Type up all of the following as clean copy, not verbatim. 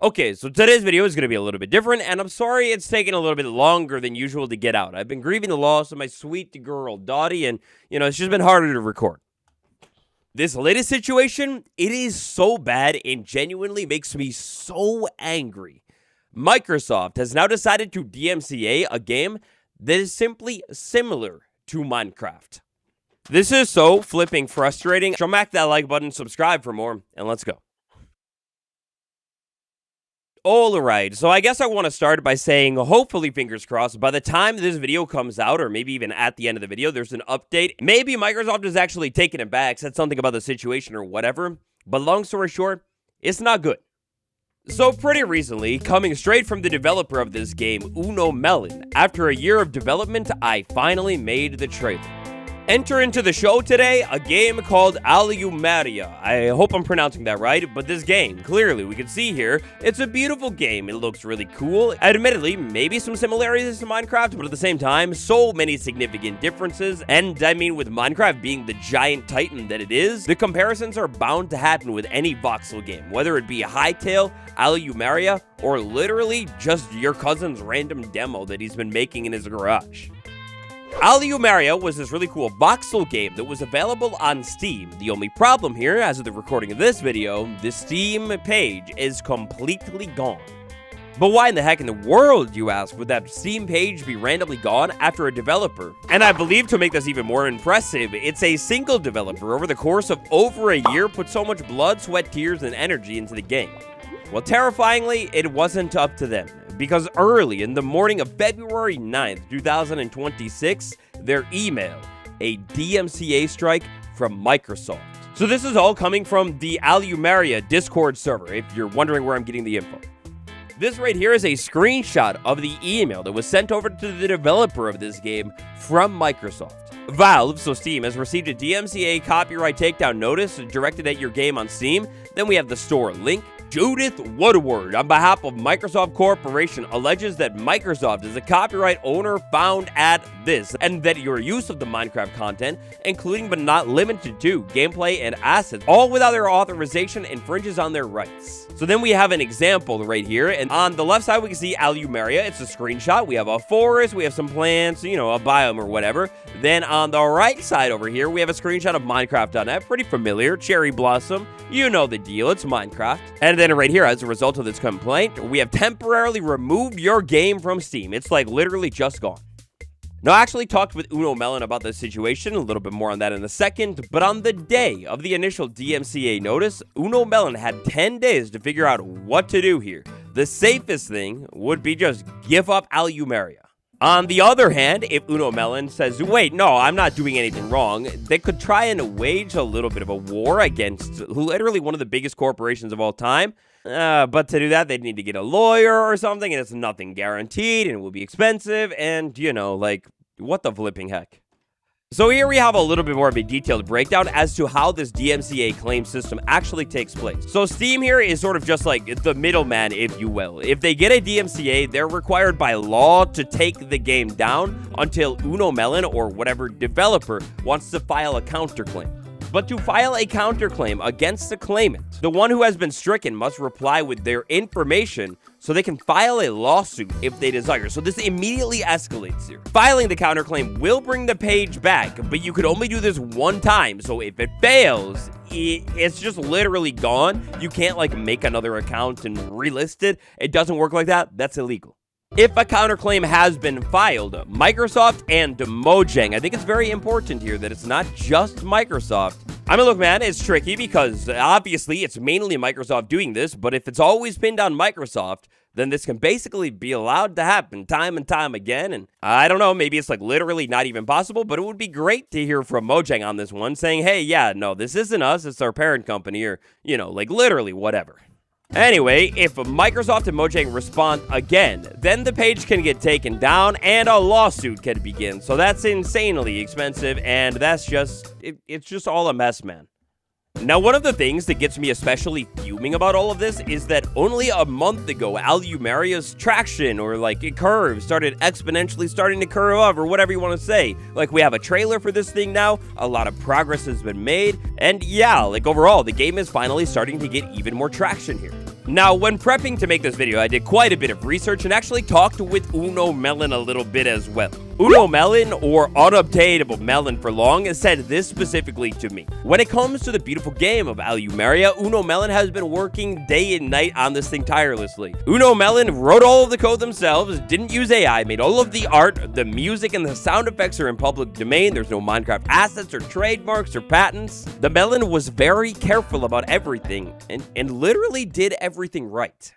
Okay, so today's video is going to be a little bit different, and I'm sorry it's taking a little bit longer than usual to get out. I've been grieving the loss of my sweet girl, Dottie, and, it's just been harder to record. This latest situation, it is so bad and genuinely makes me so angry. Microsoft has now decided to DMCA a game that is simply similar to Minecraft. This is so flipping frustrating. Smack that like button, subscribe for more, and let's go. Alright, so I guess I want to start by saying, hopefully, fingers crossed, by the time this video comes out, or maybe even at the end of the video, there's an update. Maybe Microsoft has actually taken it back, said something about the situation or whatever, but long story short, it's not good. So pretty recently, coming straight from the developer of this game, Uno Melon, after a year of development, I finally made the trailer. Enter into the show today a game called Allumeria. I hope I'm pronouncing that right, but this game, clearly we can see here, it's a beautiful game. It looks really cool. Admittedly, maybe some similarities to Minecraft, but at the same time, so many significant differences. And I mean, with Minecraft being the giant titan that it is, the comparisons are bound to happen with any voxel game, whether it be Hytale, Allumeria, or literally just your cousin's random demo that he's been making in his garage. Allumeria was this really cool voxel game that was available on Steam. The only problem here, as of the recording of this video, the Steam page is completely gone. But why in the heck in the world, you ask, would that Steam page be randomly gone after a developer? And I believe to make this even more impressive, it's a single developer over the course of over a year put so much blood, sweat, tears, and energy into the game. Well, terrifyingly, it wasn't up to them. Because early in the morning of February 9th, 2026, their email, a DMCA strike from Microsoft. So this is all coming from the Allumeria Discord server, if you're wondering where I'm getting the info. This right here is a screenshot of the email that was sent over to the developer of this game from Microsoft. Valve, so Steam, has received a DMCA copyright takedown notice directed at your game on Steam. Then we have the store link. Judith Woodward, on behalf of Microsoft Corporation, alleges that Microsoft is a copyright owner found at this, and that your use of the Minecraft content, including but not limited to gameplay and assets, all without their authorization, infringes on their rights. So then we have an example right here, and on the left side we can see Allumeria. It's a screenshot. We have a forest, we have some plants, a biome or whatever. Then on the right side over here, we have a screenshot of Minecraft.net. Pretty familiar. Cherry Blossom. You know the deal. It's Minecraft. And then right here, as a result of this complaint, we have temporarily removed your game from Steam. It's like literally just gone. Now, I actually talked with Uno Melon about this situation, a little bit more on that in a second, but on the day of the initial DMCA notice, Uno Melon had 10 days to figure out what to do here. The safest thing would be just give up Allumeria. On the other hand, if Uno Melon says, wait, no, I'm not doing anything wrong, they could try and wage a little bit of a war against literally one of the biggest corporations of all time. But to do that, they'd need to get a lawyer or something, and it's nothing guaranteed, and it will be expensive, and, what the flipping heck. So here we have a little bit more of a detailed breakdown as to how this DMCA claim system actually takes place. So Steam here is sort of just like the middleman, if you will. If they get a DMCA, they're required by law to take the game down until Uno Melon or whatever developer wants to file a counterclaim. But to file a counterclaim against the claimant, the one who has been stricken must reply with their information so they can file a lawsuit if they desire. So this immediately escalates here. Filing the counterclaim will bring the page back, but you could only do this one time. So if it fails, it's just literally gone. You can't make another account and relist it. It doesn't work like that. That's illegal. If a counterclaim has been filed, Microsoft and Mojang, I think it's very important here that it's not just Microsoft. I mean, look, man, it's tricky because obviously it's mainly Microsoft doing this, but if it's always pinned on Microsoft, then this can basically be allowed to happen time and time again. And I don't know, maybe it's literally not even possible, but it would be great to hear from Mojang on this one saying, hey, yeah, no, this isn't us, it's our parent company, or, literally whatever. Anyway, if Microsoft and Mojang respond again, then the page can get taken down and a lawsuit can begin. So that's insanely expensive, and that's just, it's just all a mess, man. Now, one of the things that gets me especially fuming about all of this is that only a month ago, Allumeria's traction or curve started exponentially starting to curve up, or whatever you want to say. We have a trailer for this thing now, a lot of progress has been made, and yeah, overall, the game is finally starting to get even more traction here. Now, when prepping to make this video, I did quite a bit of research and actually talked with Uno Melon a little bit as well. Uno Melon, or Unobtainable Melon for long, said this specifically to me. When it comes to the beautiful game of Allumeria, Uno Melon has been working day and night on this thing tirelessly. Uno Melon wrote all of the code themselves, didn't use AI, made all of the art, the music, and the sound effects are in public domain. There's no Minecraft assets or trademarks or patents. The Melon was very careful about everything and literally did everything right.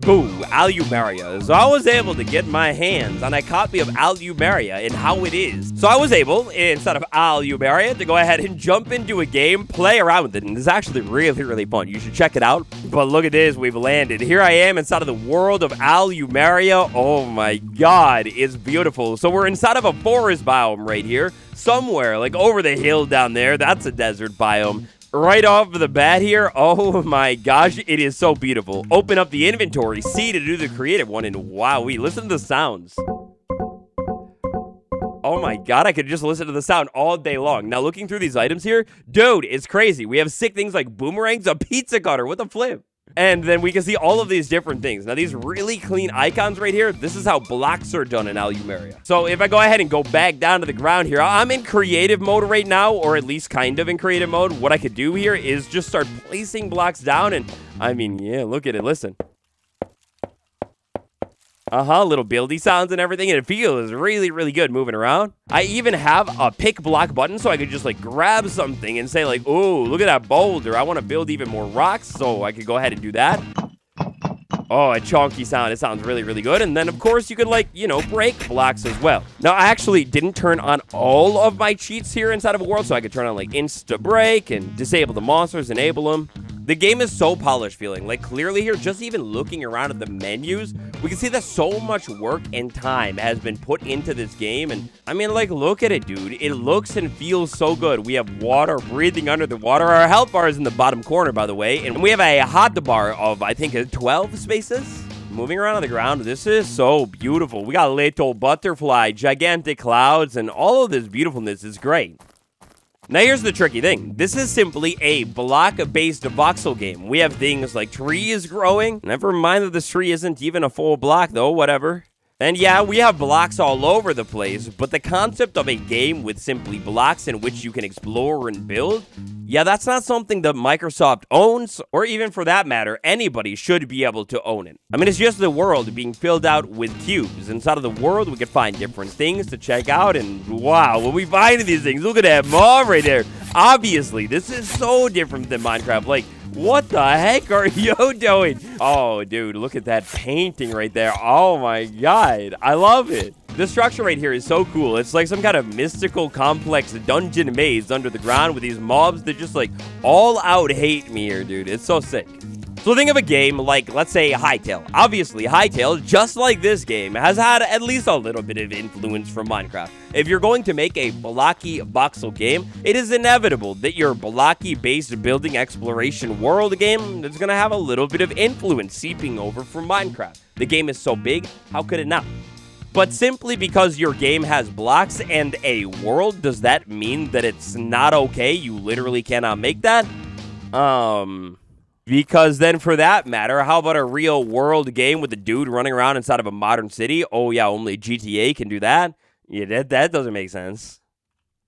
Boo, Allumeria. So I was able to get my hands on a copy of Allumeria and how it is. So I was able, instead of Allumeria, to go ahead and jump into a game, play around with it, and it's actually really, really fun. You should check it out. But look at this, we've landed. Here I am inside of the world of Allumeria. Oh my god, it's beautiful. So we're inside of a forest biome right here, somewhere, like over the hill down there. That's a desert biome. Right off the bat here, oh my gosh, it is so beautiful. Open up the inventory, C to do the creative one, and wowee, listen to the sounds. Oh my god, I could just listen to the sound all day long. Now, looking through these items here, dude, it's crazy. We have sick things like boomerangs, a pizza cutter, what the flip? And then we can see all of these different things. Now, these really clean icons right here, this is how blocks are done in Allumeria. So if I go ahead and go back down to the ground here, I'm in creative mode right now, or at least kind of in creative mode. What I could do here is just start placing blocks down, and I mean, yeah, look at it, listen. Little buildy sounds and everything, and it feels really, really good moving around. I even have a pick block button, so I could just like grab something and say like, oh, look at that boulder. I want to build even more rocks, so I could go ahead and do that. Oh, a chonky sound. It sounds really, really good. And then, of course, you could, like, you know, break blocks as well. Now, I actually didn't turn on all of my cheats here inside of a world, so I could turn on, like, insta-break and disable the monsters, enable them. The game is so polished feeling. Like, clearly here, just even looking around at the menus, we can see that so much work and time has been put into this game. And, I mean, like, look at it, dude. It looks and feels so good. We have water breathing under the water. Our health bar is in the bottom corner, by the way. And we have a hotbar of, I think, 12 spaces. Moving around on the ground, this is so beautiful. We got little butterfly, gigantic clouds, and all of this beautifulness is great. Now here's the tricky thing. This is simply a block-based voxel game. We have things like trees growing. Never mind that this tree isn't even a full block though, whatever. And yeah, we have blocks all over the place, but the concept of a game with simply blocks in which you can explore and build, yeah, that's not something that Microsoft owns, or even for that matter, anybody should be able to own it. I mean, it's just the world being filled out with cubes. Inside of the world, we could find different things to check out, and wow, when we find these things, look at that mob right there. Obviously, this is so different than Minecraft. Like, what the heck are you doing? Oh, dude, look at that painting right there. Oh my god, I love it. The structure right here is so cool. It's like some kind of mystical, complex dungeon maze under the ground with these mobs that just like all out hate me here, dude. It's so sick. So think of a game like, let's say, Hytale. Obviously, Hytale, just like this game, has had at least a little bit of influence from Minecraft. If you're going to make a blocky voxel game, it is inevitable that your blocky-based building exploration world game is going to have a little bit of influence seeping over from Minecraft. The game is so big, how could it not? But simply because your game has blocks and a world, does that mean that it's not okay? You literally cannot make that? Because then for that matter, how about a real world game with a dude running around inside of a modern city? Oh yeah, only GTA can do that? Yeah, that doesn't make sense.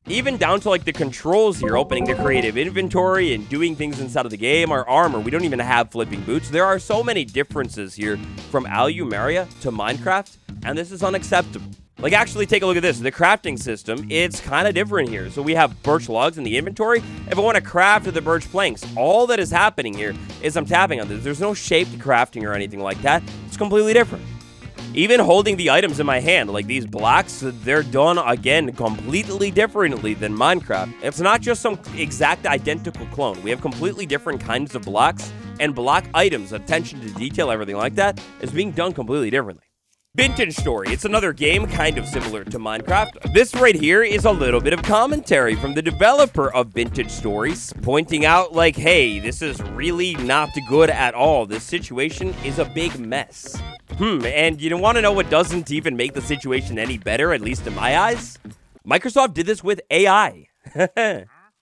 Even down to like the controls here, opening the creative inventory and doing things inside of the game, our armor, we don't even have flipping boots. There are so many differences here from Allumeria to Minecraft, and this is unacceptable. Like, actually, take a look at this. The crafting system, it's kind of different here. So we have birch logs in the inventory. If I want to craft the birch planks, all that is happening here is I'm tapping on this. There's no shaped crafting or anything like that. It's completely different. Even holding the items in my hand, like these blocks, they're done, again, completely differently than Minecraft. It's not just some exact identical clone. We have completely different kinds of blocks, and block items, attention to detail, everything like that, is being done completely differently. Vintage Story. It's another game kind of similar to Minecraft. This right here is a little bit of commentary from the developer of Vintage Stories, pointing out like, hey, this is really not good at all. This situation is a big mess. And you want to know what doesn't even make the situation any better, at least in my eyes? Microsoft did this with AI.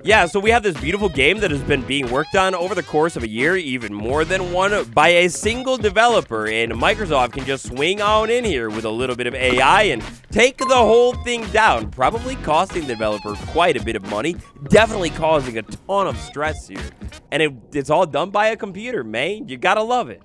Yeah, so we have this beautiful game that has been being worked on over the course of a year, even more than one, by a single developer, and Microsoft can just swing on in here with a little bit of AI and take the whole thing down, probably costing the developer quite a bit of money, definitely causing a ton of stress here. And it's all done by a computer, man. You gotta love it.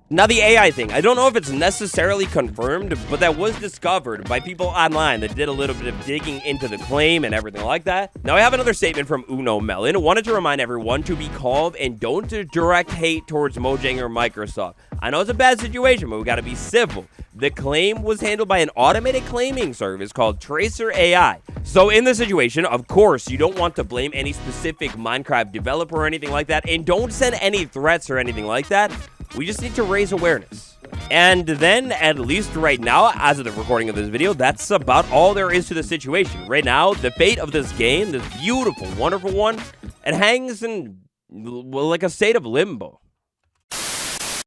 Now, the AI thing, I don't know if it's necessarily confirmed, but that was discovered by people online that did a little bit of digging into the claim and everything like that. Now, I have another statement from Uno Melon. Wanted to remind everyone to be calm and don't direct hate towards Mojang or Microsoft. I know it's a bad situation, but we gotta be civil. The claim was handled by an automated claiming service called Tracer AI. So in this situation, of course, you don't want to blame any specific Minecraft developer or anything like that, and don't send any threats or anything like that. We just need to raise awareness. And then, at least right now, as of the recording of this video, that's about all there is to the situation. Right now, the fate of this game, this beautiful, wonderful one, it hangs in, well, like a state of limbo.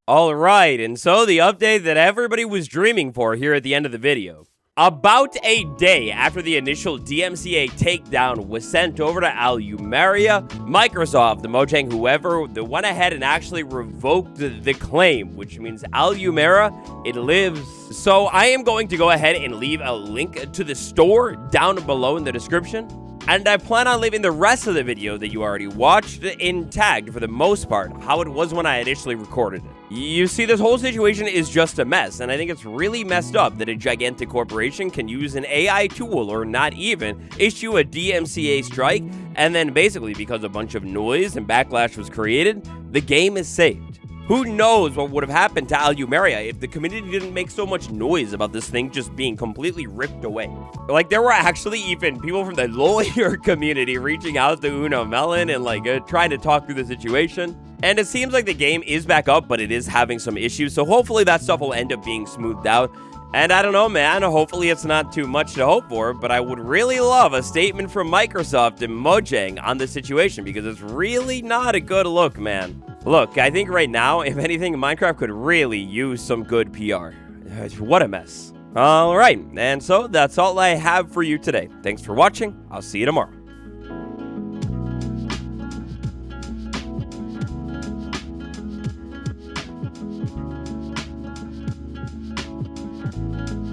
Alright, and so the update that everybody was dreaming for here at the end of the video. About a day after the initial DMCA takedown was sent over to Allumeria, Microsoft, the Mojang, whoever, they went ahead and actually revoked the claim, which means Allumeria, it lives. So I am going to go ahead and leave a link to the store down below in the description. And I plan on leaving the rest of the video that you already watched intact for the most part, how it was when I initially recorded it. You see, this whole situation is just a mess, and I think it's really messed up that a gigantic corporation can use an AI tool or not even issue a DMCA strike, and then basically because a bunch of noise and backlash was created, the game is saved. Who knows what would have happened to Allumeria if the community didn't make so much noise about this thing just being completely ripped away. Like, there were actually even people from the lawyer community reaching out to Uno Melon and, like, trying to talk through the situation. And it seems like the game is back up, but it is having some issues, so hopefully that stuff will end up being smoothed out. And I don't know, man, hopefully it's not too much to hope for, but I would really love a statement from Microsoft and Mojang on this situation, because it's really not a good look, man. Look, I think right now, if anything, Minecraft could really use some good PR. What a mess. Alright, and so that's all I have for you today. Thanks for watching. I'll see you tomorrow.